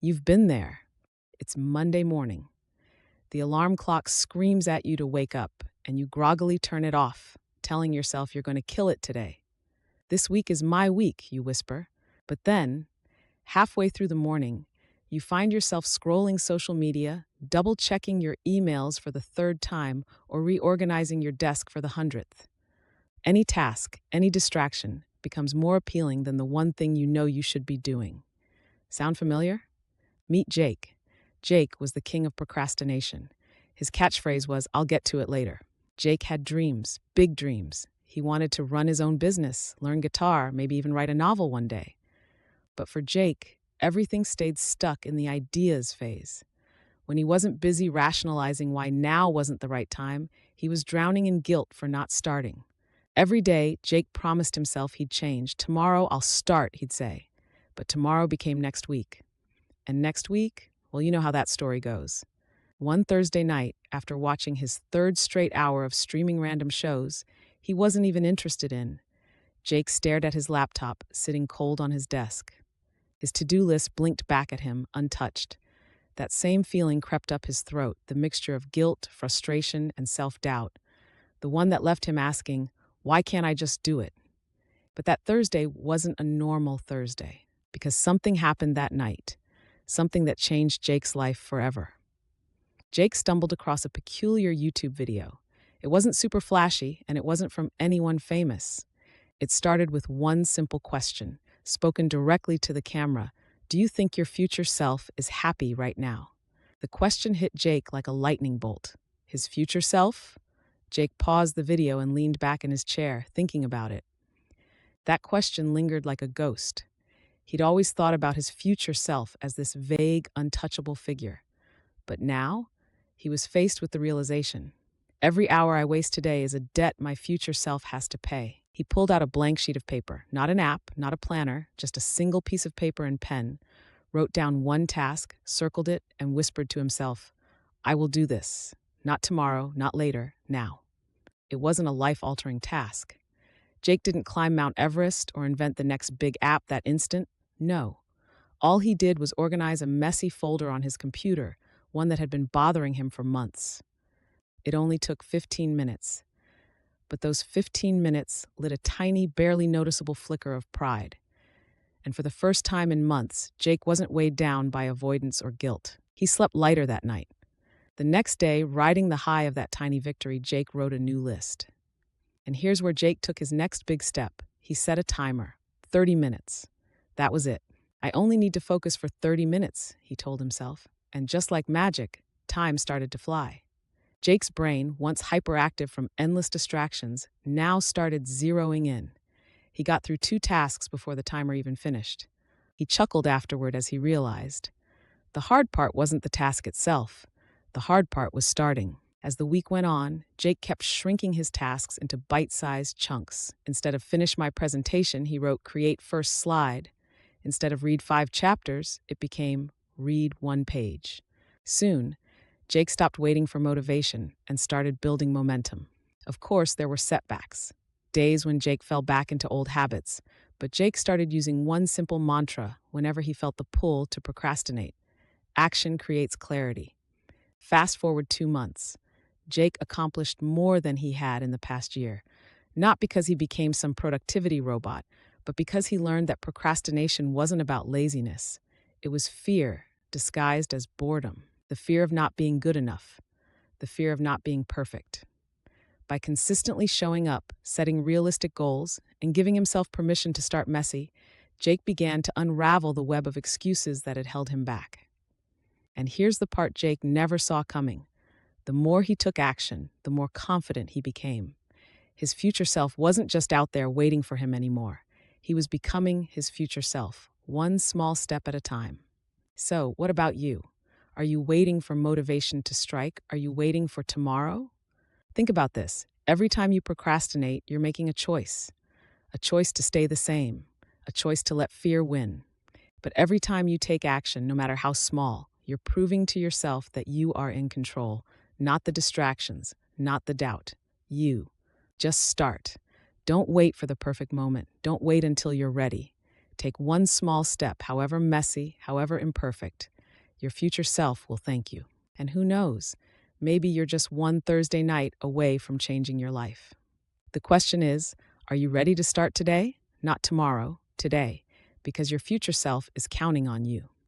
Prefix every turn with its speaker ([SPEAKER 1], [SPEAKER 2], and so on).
[SPEAKER 1] You've been there. It's Monday morning. The alarm clock screams at you to wake up, and you groggily turn it off, telling yourself you're going to kill it today. This week is my week, you whisper. But then, halfway through the morning, you find yourself scrolling social media, double checking your emails for the third time, or reorganizing your desk for the 100th. Any task, any distraction, becomes more appealing than the one thing you know you should be doing. Sound familiar? Meet Jake. Jake was the king of procrastination. His catchphrase was, "I'll get to it later." Jake had dreams, big dreams. He wanted to run his own business, learn guitar, maybe even write a novel one day. But for Jake, everything stayed stuck in the ideas phase. When he wasn't busy rationalizing why now wasn't the right time, he was drowning in guilt for not starting. Every day, Jake promised himself he'd change. "Tomorrow I'll start," he'd say. But tomorrow became next week. And next week, well, you know how that story goes. One Thursday night, after watching his third straight hour of streaming random shows he wasn't even interested in, Jake stared at his laptop, sitting cold on his desk. His to-do list blinked back at him, untouched. That same feeling crept up his throat, the mixture of guilt, frustration, and self-doubt. The one that left him asking, "Why can't I just do it?" But that Thursday wasn't a normal Thursday, because something happened that night. Something that changed Jake's life forever. Jake stumbled across a peculiar YouTube video. It wasn't super flashy, and it wasn't from anyone famous. It started with one simple question, spoken directly to the camera. Do you think your future self is happy right now? The question hit Jake like a lightning bolt. His future self? Jake paused the video and leaned back in his chair, thinking about it. That question lingered like a ghost. He'd always thought about his future self as this vague, untouchable figure. But now, he was faced with the realization. Every hour I waste today is a debt my future self has to pay. He pulled out a blank sheet of paper, not an app, not a planner, just a single piece of paper and pen, wrote down one task, circled it, and whispered to himself, "I will do this. Not tomorrow, not later, now." It wasn't a life-altering task. Jake didn't climb Mount Everest or invent the next big app that instant. No. All he did was organize a messy folder on his computer, one that had been bothering him for months. It only took 15 minutes. But those 15 minutes lit a tiny, barely noticeable flicker of pride. And for the first time in months, Jake wasn't weighed down by avoidance or guilt. He slept lighter that night. The next day, riding the high of that tiny victory, Jake wrote a new list. And here's where Jake took his next big step. He set a timer, 30 minutes. That was it. "I only need to focus for 30 minutes, he told himself. And just like magic, time started to fly. Jake's brain, once hyperactive from endless distractions, now started zeroing in. He got through 2 tasks before the timer even finished. He chuckled afterward as he realized. The hard part wasn't the task itself. The hard part was starting. As the week went on, Jake kept shrinking his tasks into bite-sized chunks. Instead of "finish my presentation," he wrote "create first slide." Instead of "read 5 chapters," it became "read 1 page." Soon, Jake stopped waiting for motivation and started building momentum. Of course, there were setbacks, days when Jake fell back into old habits, but Jake started using one simple mantra whenever he felt the pull to procrastinate. Action creates clarity. Fast forward 2 months. Jake accomplished more than he had in the past year, not because he became some productivity robot, but because he learned that procrastination wasn't about laziness. It was fear disguised as boredom, the fear of not being good enough, the fear of not being perfect. By consistently showing up, setting realistic goals, and giving himself permission to start messy, Jake began to unravel the web of excuses that had held him back. And here's the part Jake never saw coming. The more he took action, the more confident he became. His future self wasn't just out there waiting for him anymore. He was becoming his future self, one small step at a time. So, what about you? Are you waiting for motivation to strike? Are you waiting for tomorrow? Think about this. Every time you procrastinate, you're making a choice to stay the same, a choice to let fear win. But every time you take action, no matter how small, you're proving to yourself that you are in control, not the distractions, not the doubt. You. Just start. Don't wait for the perfect moment. Don't wait until you're ready. Take one small step, however messy, however imperfect, Your future self will thank you. And who knows, maybe you're just one Thursday night away from changing your life. The question is, are you ready to start today? Not tomorrow, today, because your future self is counting on you.